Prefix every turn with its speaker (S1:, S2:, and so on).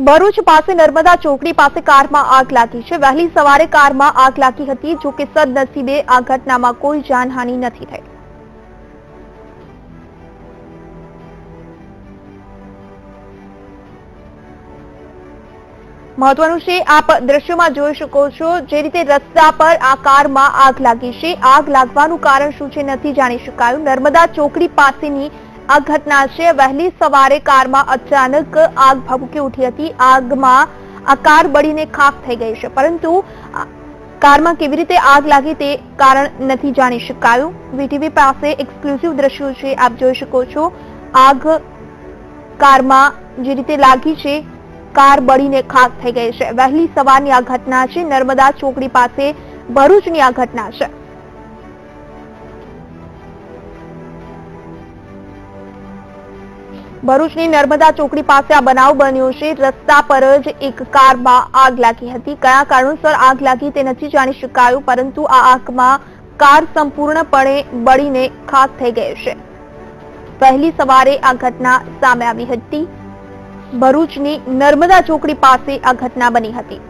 S1: ભરૂચ પાસે નર્મદા ચોકડી પાસે કારમાં આગ લાગી છે। વહેલી સવારે કારમાં આગ લાગી હતી, જો કે સદનસીબે આ ઘટનામાં કોઈ જાનહાનિ નથી થઈ। મહત્વનું છે, આપ દ્રશ્યોમાં જોઈ શકો છો જે રીતે રસ્તા પર આ કારમાં આગ લાગી છે। આગ લાગવાનું કારણ શું છે નથી જાણી શકાયું। નર્મદા ચોકડી પાસેની આ ઘટના છે। વહેલી સવારે કારમાં અચાનક આગ ભભૂકી ઉઠી હતી। આગમાં આ કાર બળીને ખાખ થઈ ગઈ છે, પરંતુ કારમાં કેવી રીતે આગ લાગી તે કારણ નથી જાણી શકાયું। વીટીવી પાસે એક્સક્લુઝિવ દ્રશ્યો છે, આપ જોઈ શકો છો। આગ કારમાં જે રીતે લાગી છે, કાર બળીને ખાખ થઈ ગઈ છે। વહેલી સવારની આ ઘટના છે। નર્મદા ચોકડી પાસે ભરૂચની આ ઘટના છે। ભરૂચની નર્મદા ચોકડી પાસે આ બનાવ બન્યો છે। રસ્તા પર જ એક કારમાં આગ લાગી હતી। કયા કારણોસર આગ લાગી તે નથી જાણી શકાયું, પરંતુ આ આગમાં કાર સંપૂર્ણપણે બળીને ખાખ થઈ ગઈ છે। વહેલી સવારે આ ઘટના સામે આવી હતી। ભરૂચની નર્મદા ચોકડી પાસે આ ઘટના બની હતી।